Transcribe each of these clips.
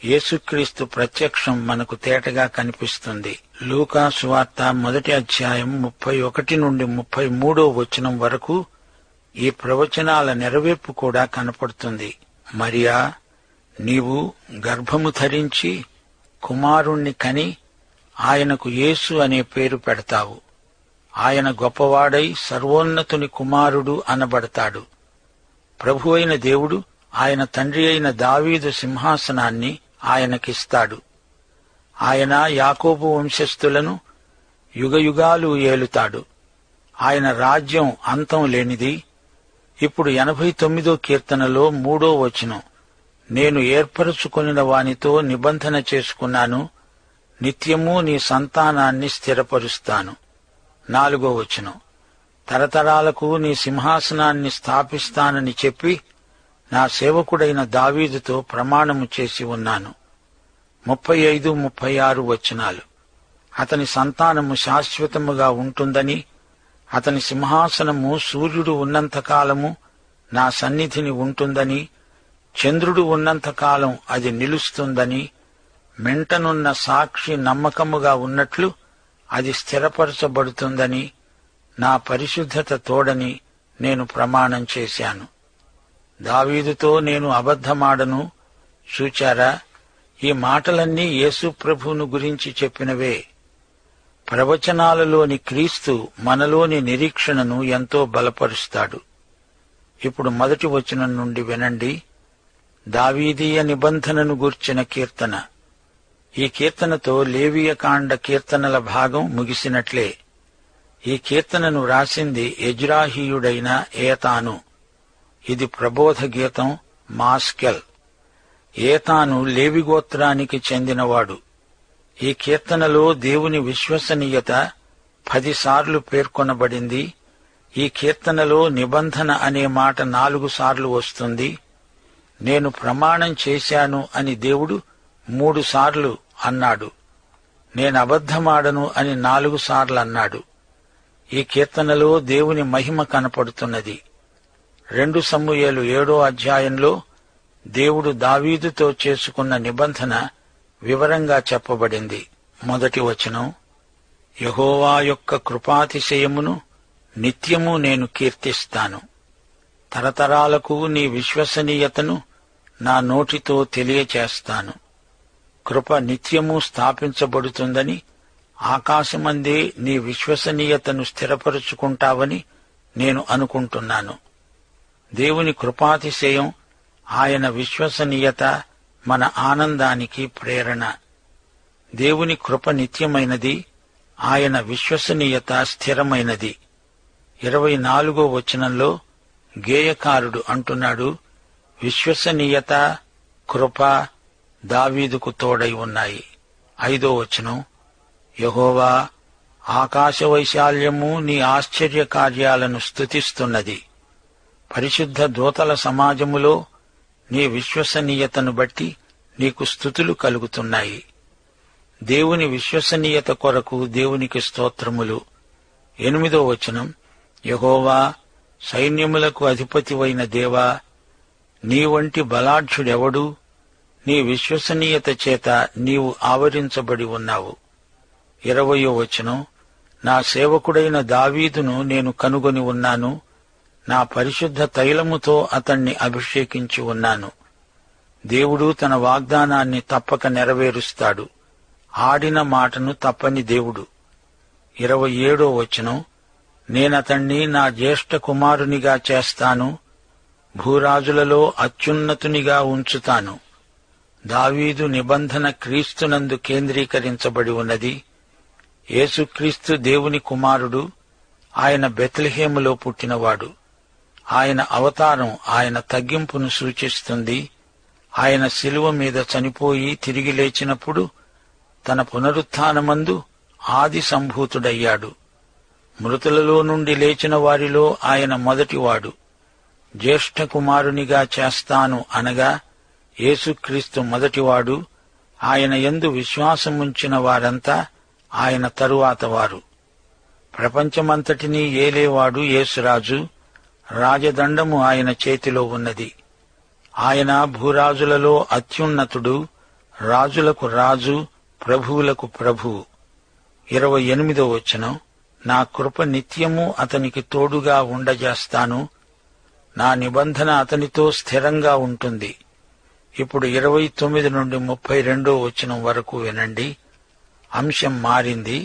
యేసుక్రీస్తు ప్రత్యక్షం మనకు తేటగా కనిపిస్తుంది. లూకా సువార్త 1వ అధ్యాయం 31 నుండి 33వ వచనం వరకు ఈ ప్రవచనాల నెరవేర్పు కూడా కనపడుతుంది. మరియా, నీవు గర్భము ధరించి కుమారుణ్ణి కని ఆయనకు యేసు అనే పేరు పెడతావు. ఆయన గొప్పవాడై సర్వోన్నతుని కుమారుడు అనబడతాడు. ప్రభువైన దేవుడు ఆయన తండ్రి అయిన దావీదు సింహాసనాన్ని ఆయనకిస్తాడు. ఆయన యాకోబు వంశస్థులను యుగయుగాలు ఏలుతాడు. ఆయన రాజ్యం అంతం లేనిది. ఇప్పుడు 89వ కీర్తనలో 3వ వచనం, నేను ఏర్పరచుకొనిన వానితో నిబంధన చేసుకున్నాను, నిత్యము నీ సంతానాన్ని స్థిరపరుస్తాను. 4వ వచనం, తరతరాలకు నీ సింహాసనాన్ని స్థాపిస్తానని చెప్పి నా సేవకుడైన దావీదుతో ప్రమాణము చేసి ఉన్నాను. 35, 36 వచనాలు, అతని సంతానము శాశ్వతముగా ఉంటుందని, అతని సింహాసనము సూర్యుడు ఉన్నంతకాలము నా సన్నిధిని ఉంటుందని, చంద్రుడు ఉన్నంతకాలం అది నిలుస్తుందని, మెంటనున్న సాక్షి నమ్మకముగా ఉన్నట్లు అది స్థిరపరచబడుతుందని, నా పరిశుద్ధత తోడని నేను ప్రమాణం చేశాను. దావీదుతో నేను అబద్ధమాడను. చూచారా, ఈ మాటలన్నీ యేసు ప్రభువును గురించి చెప్పినవే. ప్రవచనాలలోని క్రీస్తు మనలోని నిరీక్షణను ఎంతో బలపరుస్తాడు. ఇప్పుడు 1వ వచనం నుండి వినండి. దావీదీయ నిబంధనను గూర్చిన కీర్తన. ఈ కీర్తనతో లేవియకాండ కీర్తనల భాగం ముగిసినట్లే. ఈ కీర్తనను రాసింది ఎజ్రాహీయుడైన ఏతాను. ఇది ప్రబోధ గీతం, మాస్కెల్. ఏతాను లేవి గోత్రానికి చెందినవాడు. ఈ కీర్తనలో దేవుని విశ్వసనీయత 10 సార్లు పేర్కొనబడింది. ఈ కీర్తనలో నిబంధన అనే మాట 4 సార్లు వస్తుంది. నేను ప్రమాణం చేశాను అని దేవుడు 3 సార్లు అన్నాడు. నేను అబద్ధమాడను అని 4 సార్లు అన్నాడు. ఈ కీర్తనలో దేవుని మహిమ కనపడుతున్నది. 2 సమూయేలు 7వ అధ్యాయంలో దేవుడు దావీదుతో చేసుకున్న నిబంధన వివరంగా చెప్పబడింది. 1వ వచనం, యెహోవా యొక్క కృపాతిశయమును నిత్యము నేను కీర్తిస్తాను. తరతరాలకు నీ విశ్వసనీయతను నా నోటితో తెలియచేస్తాను. కృప నిత్యము స్థాపించబడుతుందని, ఆకాశమందే నీ విశ్వసనీయతను స్థిరపరుచుకుంటావని నేను అనుకుంటున్నాను. దేవుని కృపాతిశయం, ఆయన విశ్వసనీయత మన ఆనందానికి ప్రేరణ. దేవుని కృప నిత్యమైనది, ఆయన విశ్వసనీయత స్థిరమైనది. 24వ వచనంలో గేయకారుడు అంటున్నాడు, విశ్వసనీయత, కృప దావీదుకు తోడై ఉన్నాయి. 5వ వచనం, యెహోవా ఆకాశ వైశాల్యము నీ ఆశ్చర్య కార్యాలను స్తుతిస్తున్నది. పరిశుద్ధ దూతల సమాజములో నీ విశ్వసనీయతను బట్టి నీకు స్తుతులు కలుగుతున్నాయి. దేవుని విశ్వసనీయత కొరకు దేవునికి స్తోత్రములు. 8వ వచనం, యెహోవా సైన్యములకు అధిపతివైన దేవా, నీ వంటి బలాఢ్యుడెవడు? నీ విశ్వసనీయత చేత నీవు ఆవరించబడి ఉన్నావు. 20వ వచనం, నా సేవకుడైన దావీదును నేను కనుగొని ఉన్నాను, నా పరిశుద్ధ తైలముతో అతణ్ణి అభిషేకించి ఉన్నాను. దేవుడు తన వాగ్దానాన్ని తప్పక నెరవేరుస్తాడు. ఆడిన మాటను తప్పని దేవుడు. 27వ వచనం, నేనతణ్ణి నా జ్యేష్ఠ కుమారునిగా చేస్తాను, భూరాజులలో అత్యున్నతునిగా ఉంచుతాను. దావీదు నిబంధన క్రీస్తునందు కేంద్రీకరించబడి ఉన్నది. యేసుక్రీస్తు దేవుని కుమారుడు. ఆయన బెత్లెహేములో పుట్టినవాడు. ఆయన అవతారం ఆయన తగ్గింపును సూచిస్తుంది. ఆయన శిలువ మీద చనిపోయి తిరిగి లేచినప్పుడు తన పునరుత్థానమందు ఆది సంభూతుడయ్యాడు. మృతులలో నుండి లేచిన వారిలో ఆయన మొదటివాడు. జ్యేష్ఠ కుమారునిగా చేస్తాను అనగా యేసుక్రీస్తు మొదటివాడు. ఆయన యందు విశ్వాసముంచిన వారంతా ఆయన తరువాత వారు. ప్రపంచమంతటినీ ఏలేవాడు యేసురాజు. రాజదండము ఆయన చేతిలో ఉన్నది. ఆయన భూరాజులలో అత్యున్నతుడు, రాజులకు రాజు, ప్రభువులకు ప్రభువు. 28వ వచనం, నా కృప నిత్యము అతనికి తోడుగా ఉండజేస్తాను, నా నిబంధన అతనితో స్థిరంగా ఉంటుంది. ఇప్పుడు 29 నుండి 32వ వచనం వరకు వినండి. అంశం మారింది.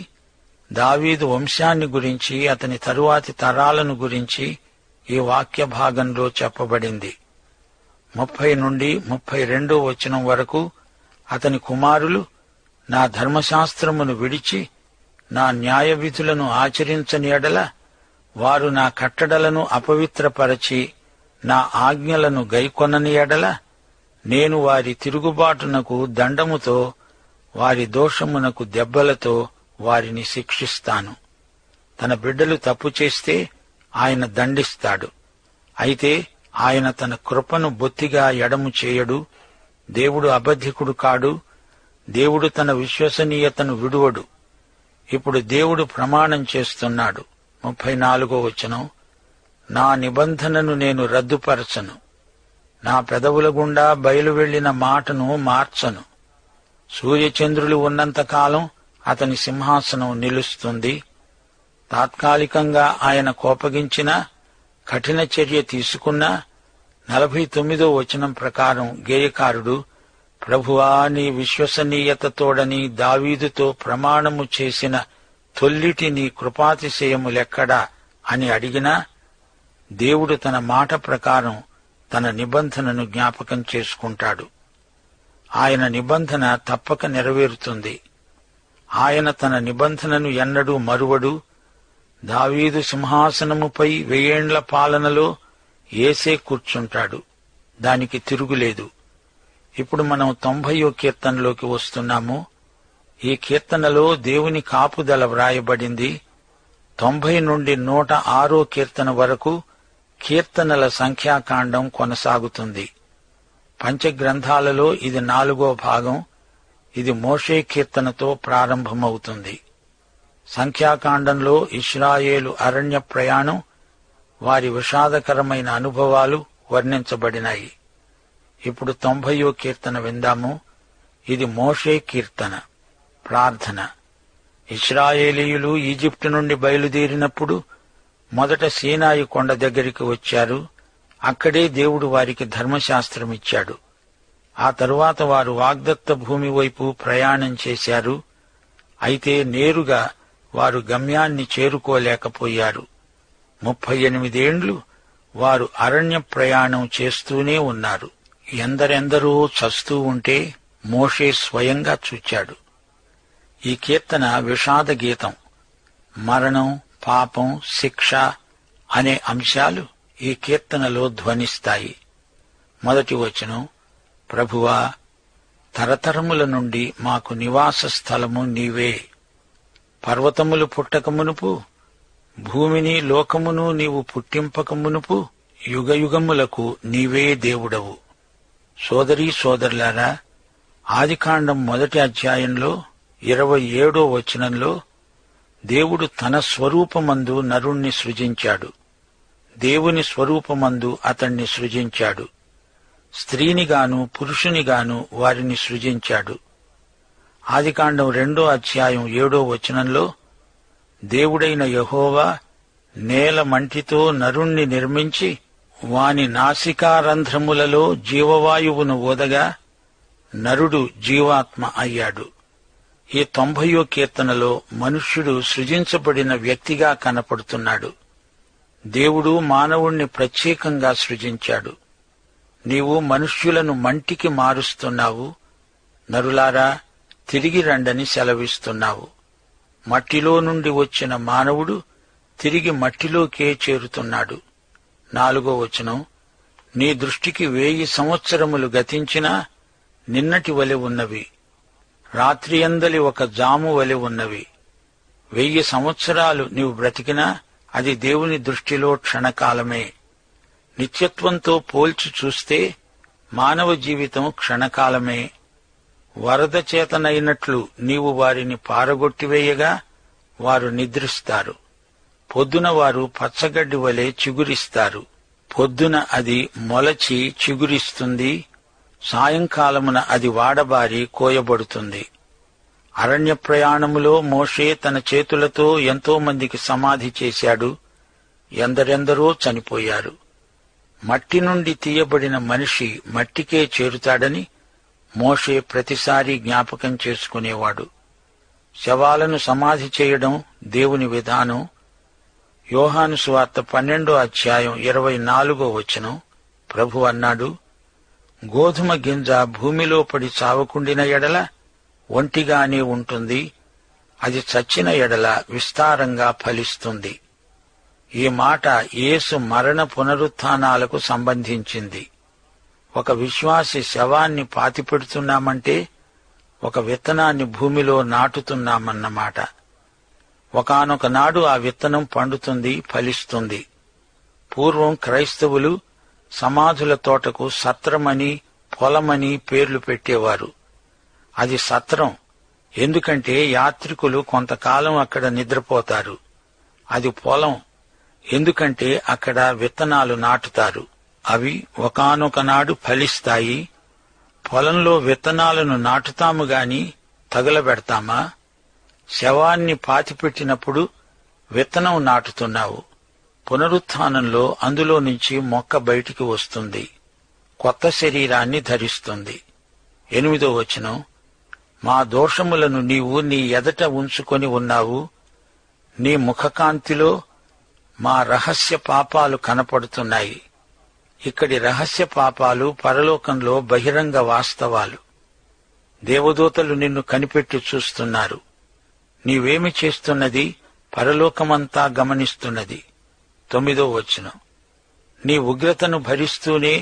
దావీదు వంశాన్ని గురించి, అతని తరువాతి తరాలను గురించి ఈ వాక్య భాగంలో చెప్పబడింది. 30 నుండి 32వ వచనం వరకు అతని కుమారులు నా ధర్మశాస్త్రమును విడిచి నా న్యాయ విధులను ఆచరించని ఎడల, వారు నా కట్టడలను అపవిత్రపరచి నా ఆజ్ఞలను గైకొనని ఎడల, నేను వారి తిరుగుబాటునకు దండముతో, వారి దోషమునకు దెబ్బలతో వారిని శిక్షిస్తాను. తన బిడ్డలు తప్పు చేస్తే ఆయన దండిస్తాడు. అయితే ఆయన తన కృపను బొత్తిగా ఎడము చేయడు. దేవుడు అబద్ధికుడు కాడు. దేవుడు తన విశ్వసనీయతను విడువడు. ఇప్పుడు దేవుడు ప్రమాణం చేస్తున్నాడు. 34వ వచనం, నా నిబంధనను నేను రద్దుపరచను, నా పెదవుల గుండా బయలు వెళ్లిన మాటను మార్చను. సూర్యచంద్రులు ఉన్నంతకాలం అతని సింహాసనం నిలుస్తుంది. తాత్కాలికంగా ఆయన కోపగించినా, కఠిన చర్య తీసుకున్నా, 49వ వచనం ప్రకారం గేయకారుడు, ప్రభువా, నీ విశ్వసనీయతతోడని దావీదుతో ప్రమాణము చేసిన తొల్లిటి నీ కృపాతిశయములెక్కడా అని అడిగినా, దేవుడు తన మాట ప్రకారం తన నిబంధనను జ్ఞాపకం చేసుకుంటాడు. ఆయన నిబంధన తప్పక నెరవేరుతుంది. ఆయన తన నిబంధనను ఎన్నడూ మరువడు. దావీదు సింహాసనముపై 1000 ఏండ్ల పాలనలో యేసే కూర్చుంటాడు. దానికి తిరుగులేదు. ఇప్పుడు మనం 90వ కీర్తనలోకి వస్తున్నాము. ఈ కీర్తనలో దేవుని కాపుదల వ్రాయబడింది. 90 నుండి 106వ కీర్తన వరకు కీర్తనల సంఖ్యాకాండం కొనసాగుతుంది. పంచగ్రంథాలలో ఇది 4వ భాగం. ఇది మోషే కీర్తనతో ప్రారంభమవుతుంది. సంఖ్యాకాండంలో ఇశ్రాయేలు అరణ్య ప్రయాణం, వారి విషాదకరమైన అనుభవాలు వర్ణించబడినాయి. ఇప్పుడు 90వ కీర్తన విందాము. ఇది మోషే కీర్తన, ప్రార్థన. ఇశ్రాయేలీయులు ఈజిప్టు నుండి బయలుదేరినప్పుడు మొదట సీనాయి కొండ దగ్గరికి వచ్చారు. అక్కడే దేవుడు వారికి ధర్మశాస్త్రమిచ్చాడు. ఆ తరువాత వారు వాగ్దత్త భూమి వైపు ప్రయాణం చేశారు. అయితే నేరుగా వారు గమ్యాన్ని చేరుకోలేకపోయారు. 38 ఏండ్లు వారు అరణ్య ప్రయాణం చేస్తూనే ఉన్నారు. ఎందరెందరో చస్తూ ఉంటే మోషే స్వయంగా చూచాడు. ఈ కీర్తన విషాద గీతం. మరణం, పాపం, శిక్ష అనే అంశాలు ఈ కీర్తనలో ధ్వనిస్తాయి. 1వ వచనం, ప్రభువా, తరతరముల నుండి మాకు నివాస స్థలము నీవే. పర్వతములు పుట్టకమునుపు, భూమిని లోకమును నీవు పుట్టింపకమునుపు యుగయుగములకు నీవే దేవుడవు. సోదరీ సోదరులారా, ఆదికాండం 1వ అధ్యాయంలో 27వ వచనంలో దేవుడు తన స్వరూపమందు నరుణ్ణి సృజించాడు. దేవుని స్వరూపమందు అతణ్ణి సృజించాడు. స్త్రీనిగాను పురుషునిగాను వారిని సృజించాడు. ఆదికాండం 2వ అధ్యాయం 7వ వచనంలో దేవుడైన యెహోవా నేల మంటితో నరుణ్ణి నిర్మించి వాని నాసికారంధ్రములలో జీవవాయువును ఊదగా నరుడు జీవాత్మ అయ్యాడు. ఈ 90వ కీర్తనలో మనుష్యుడు సృజించబడిన వ్యక్తిగా కనపడుతున్నాడు. దేవుడు మానవుణ్ణి ప్రత్యేకంగా సృజించాడు. నీవు మనుష్యులను మంటికి మారుస్తున్నావు. నరులారా, తిరిగి రండని సెలవిస్తున్నావు. మట్టిలో నుండి వచ్చిన మానవుడు తిరిగి మట్టిలోకే చేరుతున్నాడు. 4వ వచనం, నీ దృష్టికి 1000 సంవత్సరములు గతించినా నిన్నటి వలె ఉన్నవి, రాత్రియందలి ఒక జాము వలె ఉన్నవి. 1000 సంవత్సరాలు నీవు బ్రతికినా అది దేవుని దృష్టిలో క్షణకాలమే. నిత్యత్వంతో పోల్చి చూస్తే మానవ జీవితం క్షణకాలమే. వరద చేతనైనట్లు నీవు వారిని పారగొట్టివేయగా వారు నిద్రిస్తారు. పొద్దున వారు పచ్చగడ్డి వలె చిగురిస్తారు. పొద్దున అది మొలచి చిగురిస్తుంది. సాయంకాలమున అది వాడబారి కోయబడుతుంది. అరణ్య ప్రయాణములో మోషే తన చేతులతో ఎంతో మందికి సమాధి చేశాడు. ఎందరెందరో చనిపోయారు. మట్టి నుండి తీయబడిన మనిషి మట్టికే చేరుతాడని మోషే ప్రతిసారి జ్ఞాపకం చేసుకునేవాడు. శవాలను సమాధి చేయడం దేవుని విధానం. యోహాను సువార్త 12:24 ప్రభు అన్నాడు, గోధుమ గింజ భూమిలో పడి చావకుండిన ఎడల ఒంటిగానే ఉంటుంది, అది చచ్చిన ఎడల విస్తారంగా ఫలిస్తుంది. ఈ మాట యేసు మరణ పునరుత్థానాలకు సంబంధించింది. ఒక విశ్వాసి శవాన్ని పాతిపెడుతున్నామంటే ఒక విత్తనాన్ని భూమిలో నాటుతున్నామన్నమాట. ఒకానొక నాడు ఆ విత్తనం పండుతుంది, ఫలిస్తుంది. పూర్వం క్రైస్తవులు సమాధుల తోటకు సత్రమని, పొలమని పేర్లు పెట్టేవారు. అది సత్రం, ఎందుకంటే యాత్రికులు కొంతకాలం అక్కడ నిద్రపోతారు. అది పొలం, ఎందుకంటే అక్కడ విత్తనాలు నాటుతారు. అవి ఒకానొక నాడు ఫలిస్తాయి. పొలంలో విత్తనాలను నాటుతాము గాని తగులబెడతామా? శవాన్ని పాతిపెట్టినప్పుడు విత్తనం నాటుతున్నావు. పునరుత్థానంలో అందులో నుంచి మొక్క బయటికి వస్తుంది, కొత్త శరీరాన్ని ధరిస్తుంది. 8 మా దోషములను నీవు నీ ఎదట ఉంచుకొని ఉన్నావు. నీ ముఖకాంతిలో మా రహస్య పాపాలు కనపడుతున్నాయి. ఇక్కడి రహస్య పాపాలు పరలోకంలో బహిరంగ వాస్తవాలు. దేవదూతలు నిన్ను కనిపెట్టి చూస్తున్నారు. నీవేమి చేస్తున్నది పరలోకమంతా గమనిస్తున్నది. 9 నీ ఉగ్రతను భరిస్తూనే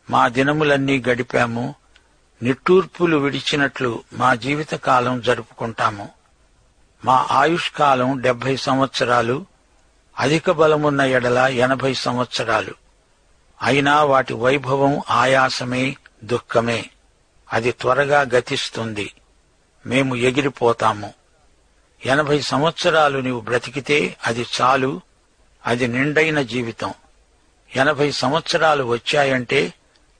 మా దినములన్నీ గడిపాము. నిట్టూర్పులు విడిచినట్లు మా జీవితకాలం జరుపుకుంటాము. మా ఆయుష్కాలం 70 సంవత్సరాలు, అధిక బలమున్న ఎడల 80 సంవత్సరాలు. అయినా వాటి వైభవం ఆయాసమే, దుఃఖమే. అది త్వరగా గతిస్తుంది. మేము ఎగిరిపోతాము. 80 సంవత్సరాలు నీవు బ్రతికితే అది చాలు. అది నిండైన జీవితం. 80 సంవత్సరాలు వచ్చాయంటే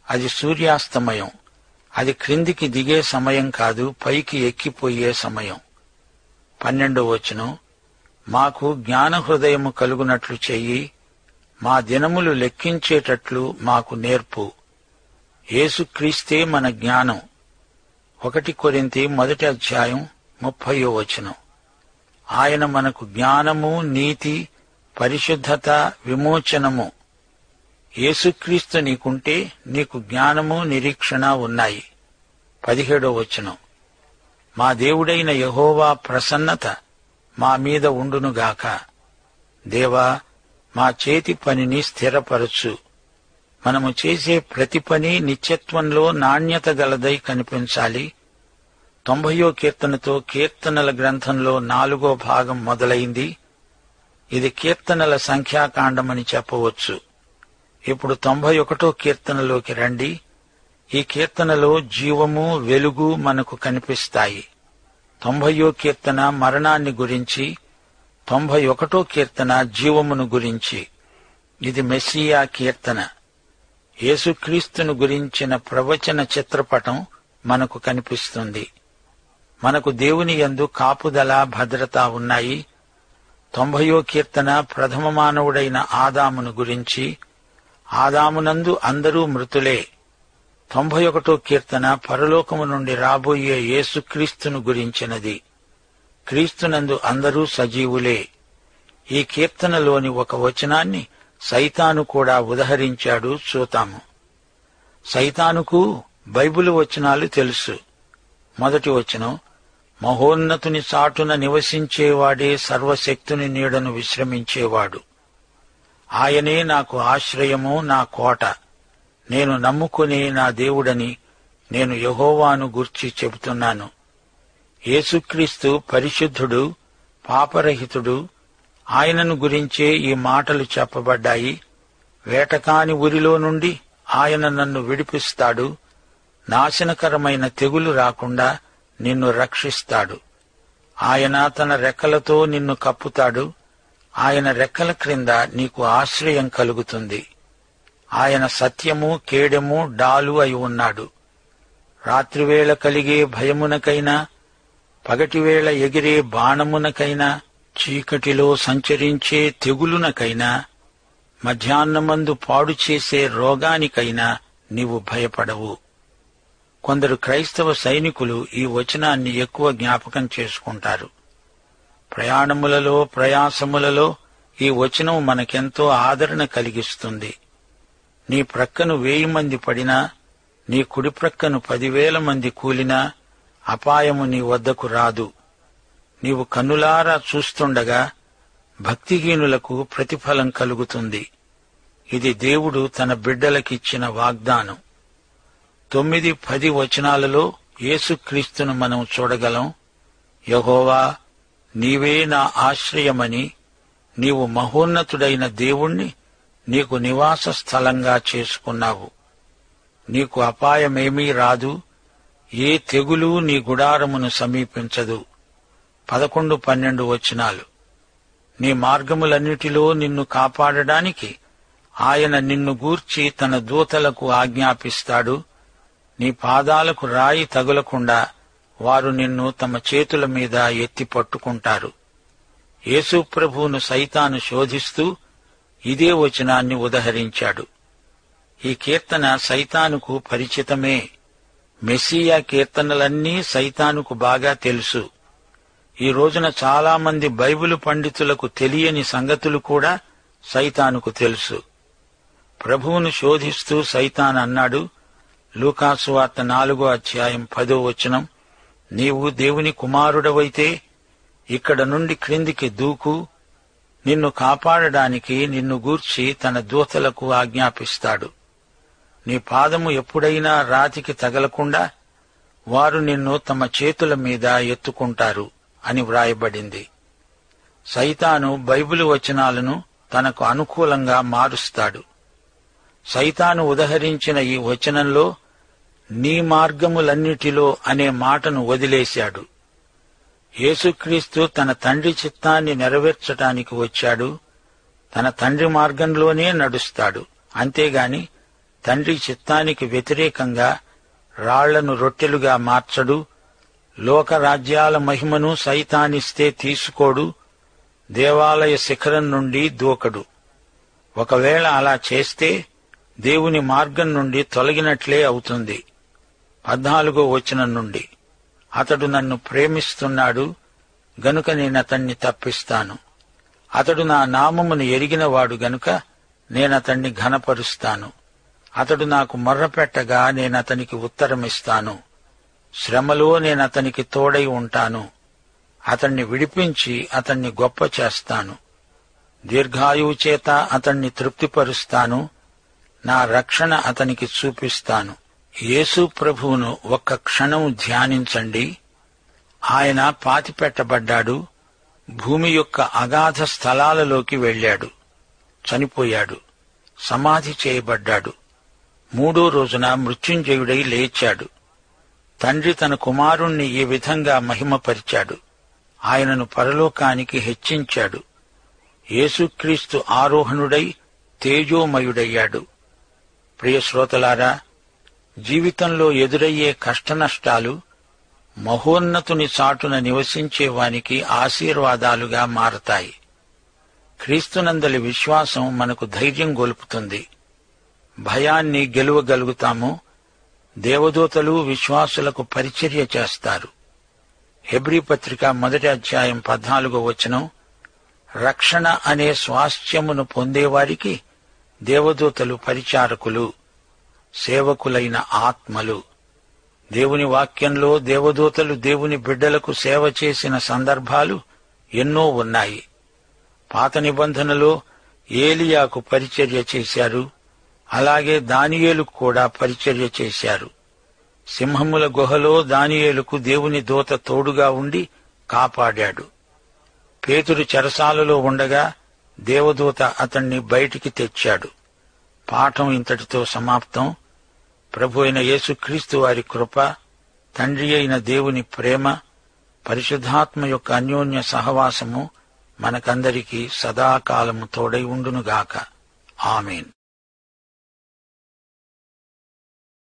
అది సూర్యాస్తమయం. అది క్రిందికి దిగే సమయం కాదు, పైకి ఎక్కిపోయే సమయం. 12 మాకు జ్ఞాన హృదయము కలుగునట్లు చెయ్యి. మా దినములు లెక్కించేటట్లు మాకు నేర్పు. యేసుక్రీస్తే మన జ్ఞానం. 1 కొరింథీ 1:30 ఆయన మనకు జ్ఞానము, నీతి, పరిశుద్ధత, విమోచనము. యేసుక్రీస్తు నీకుంటే నీకు జ్ఞానము, నిరీక్షణ ఉన్నాయి. 17 మా దేవుడైన యెహోవా ప్రసన్నత మా మీద ఉండునుగాక. దేవా, మా చేతి పనిని స్థిరపరచు. మనము చేసే ప్రతి పని నిత్యత్వంలో నాణ్యత గలదై కనిపించాలి. 90వ కీర్తనతో కీర్తనల గ్రంథంలో 4వ భాగం మొదలైంది. ఇది కీర్తనల సంఖ్యాకాండమని చెప్పవచ్చు. ఇప్పుడు 91వ కీర్తనలోకి రండి. ఈ కీర్తనలో జీవము, వెలుగు మనకు కనిపిస్తాయి. 90వ కీర్తన మరణాన్ని గురించి, 91వ కీర్తన జీవమును గురించి. ఇది మెస్సియా కీర్తన. యేసుక్రీస్తును గురించిన ప్రవచన చిత్రపటం మనకు కనిపిస్తుంది. మనకు దేవుని యందు కాపుదల, భద్రత ఉన్నాయి. 90వ కీర్తన ప్రథమ మానవుడైన ఆదామును గురించి. ఆదామునందు అందరూ మృతులే. 91వ కీర్తన పరలోకము నుండి రాబోయే యేసుక్రీస్తును గురించినది. క్రీస్తునందు అందరూ సజీవులే. ఈ కీర్తనలోని ఒక వచనాన్ని సైతాను కూడా ఉదహరించాడు, చూతాము. సైతానుకు బైబిలు వచనాలు తెలుసు. 1 మహోన్నతుని చాటున నివసించేవాడే సర్వశక్తుని నీడను విశ్రమించేవాడు. ఆయనే నాకు ఆశ్రయము, నా కోట. నేను నమ్ముకునే నా దేవుడని నేను యెహోవాను గూర్చి చెబుతున్నాను. యేసుక్రీస్తు పరిశుద్ధుడు, పాపరహితుడు. ఆయనను గురించే ఈ మాటలు చెప్పబడ్డాయి. వేటకాని ఉరిలో నుండి ఆయన నన్ను విడిపిస్తాడు. నాశనకరమైన తెగులు రాకుండా నిన్ను రక్షిస్తాడు. ఆయన తన రెక్కలతో నిన్ను కప్పుతాడు. ఆయన రెక్కల క్రింద నీకు ఆశ్రయం కలుగుతుంది. ఆయన సత్యము, కేడెము, డాలు అయి ఉన్నాడు. రాత్రివేళ కలిగే భయమునకైనా, పగటివేళ ఎగిరే బాణమునకైనా, చీకటిలో సంచరించే తెగులునకైనా, మధ్యాహ్నమందు పాడు చేసే రోగానికైనా నీవు భయపడవు. కొందరు క్రైస్తవ సైనికులు ఈ వచనాన్ని ఎక్కువ జ్ఞాపకం చేసుకుంటారు. ప్రయాణములలో, ప్రయాసములలో ఈ వచనం మనకెంతో ఆదరణ కలిగిస్తుంది. నీ ప్రక్కను 1000 మంది పడినా, నీ కుడి ప్రక్కను 10,000 మంది కూలినా అపాయము నీ వద్దకు రాదు. నీవు కన్నులారా చూస్తుండగా భక్తిహీనులకు ప్రతిఫలం కలుగుతుంది. ఇది దేవుడు తన బిడ్డలకిచ్చిన వాగ్దానం. 9, 10 వచనాలలో యేసుక్రీస్తును మనం చూడగలం. యెహోవా, నీవే నా ఆశ్రయమని, నీవు మహోన్నతుడైన దేవుణ్ణి నీకు నివాస స్థలంగా చేసుకున్నావు. నీకు అపాయమేమీ రాదు, ఏ తెగులు నీ గుడారమును సమీపించదు. 11, 12 వచనాలు. నీ మార్గములన్నిటిలో నిన్ను కాపాడడానికి ఆయన నిన్ను గూర్చి తన దూతలకు ఆజ్ఞాపిస్తాడు. నీ పాదాలకు రాయి తగులకుండా వారు నిన్ను తమ చేతుల మీద ఎత్తి పట్టుకుంటారు. యేసు ప్రభువును సైతాను శోధిస్తూ ఇదే వచనాన్ని ఉదహరించాడు. ఈ కీర్తన సైతానుకు పరిచితమే. మెస్సియా కీర్తనలన్నీ సైతానుకు బాగా తెలుసు. ఈ రోజున చాలామంది బైబిలు పండితులకు తెలియని సంగతులు కూడా సైతానుకు తెలుసు. ప్రభువును శోధిస్తూ సైతాన్ అన్నాడు, లూకాసు వార్త 4వ అధ్యాయం 10వ వచనం, నీవు దేవుని కుమారుడవైతే ఇక్కడ నుండి క్రిందికి దూకు, నిన్ను కాపాడడానికి నిన్ను గూర్చి తన దూతలకు ఆజ్ఞాపిస్తాడు. నీ పాదము ఎప్పుడైనా రాతికి తగలకుండా వారు నిన్ను తమ చేతుల మీద ఎత్తుకుంటారు అని వ్రాయబడింది. సైతాను బైబిలు వచనాలను తనకు అనుకూలంగా మారుస్తాడు. సైతాను ఉదహరించిన ఈ వచనంలో నీ మార్గములన్నిటిలో అనే మాటను వదిలేశాడు. యేసుక్రీస్తు తన తండ్రి చిత్తాన్ని నెరవేర్చటానికి వచ్చాడు. తన తండ్రి మార్గంలోనే నడుస్తాడు. అంతేగాని తండ్రి చిత్తానికి వ్యతిరేకంగా రాళ్లను రొట్టెలుగా మార్చడు. లోకరాజ్యాల మహిమను సైతానిస్తే తీసుకోడు. దేవాలయ శిఖరం నుండి దూకడు. ఒకవేళ అలా చేస్తే దేవుని మార్గం నుండి తొలగినట్లే అవుతుంది. 14వ వచనం నుండి, అతడు నన్ను ప్రేమిస్తున్నాడు గనుక నేనతన్ని తప్పిస్తాను. అతడు నా నామమును ఎరిగినవాడు గనుక నేనతన్ని ఘనపరుస్తాను. అతడు నాకు మొర్రపెట్టగా నేనతనికి ఉత్తరమిస్తాను. శ్రమలో నేనతనికి తోడై ఉంటాను. అతన్ని విడిపించి అతన్ని గొప్ప చేస్తాను. దీర్ఘాయువు చేత అతన్ని తృప్తిపరుస్తాను. నా రక్షణ అతనికి చూపిస్తాను. యేసు ప్రభువును ఒక్క క్షణం ధ్యానించండి. ఆయన పాతిపెట్టబడ్డాడు. భూమి యొక్క అగాధ స్థలాలలోకి వెళ్ళాడు. చనిపోయాడు. సమాధి చేయబడ్డాడు. 3వ రోజున మృత్యుంజయుడై లేచాడు. తండ్రి తన కుమారుణ్ణి ఈ విధంగా మహిమపరిచాడు. ఆయనను పరలోకానికి హెచ్చించాడు. యేసుక్రీస్తు ఆరోహణుడై తేజోమయుడయ్యాడు. ప్రియ శ్రోతలారా, జీవితంలో ఎదురయ్యే కష్టనష్టాలు మహోన్నతుని చాటున నివసించేవానికి ఆశీర్వాదాలుగా మారతాయి. క్రీస్తునందలి విశ్వాసం మనకు ధైర్యం గొలుపుతుంది. భయాన్ని గెలువగలుగుతాము. దేవదూతలు విశ్వాసులకు పరిచర్య చేస్తారు. హెబ్రీ పత్రిక 1వ అధ్యాయం 14వ వచనం, రక్షణ అనే స్వాస్థ్యమును పొందేవారికి దేవదూతలు పరిచారకులు, సేవకులైన ఆత్మలు. దేవుని వాక్యంలో దేవదూతలు దేవుని బిడ్డలకు సేవ చేసిన సందర్భాలు ఎన్నో ఉన్నాయి. పాత నిబంధనలో ఏలియాకు పరిచర్య చేశారు. అలాగే దానియేలుకు కూడా పరిచర్య చేశారు. సింహముల గుహలో దానియేలుకు దేవుని దూత తోడుగా ఉండి కాపాడాడు. పేతురు చెరసాలలో ఉండగా దేవదూత అతణ్ణి బయటికి తెచ్చాడు. పాఠం ఇంతటితో సమాప్తం. ప్రభు అయిన యేసుక్రీస్తు వారి కృప, తండ్రి అయిన దేవుని ప్రేమ, పరిశుద్ధాత్మ యొక్క అన్యోన్య సహవాసము మనకందరికీ సదాకాలము తోడై ఉండునుగాక. ఆమేన్.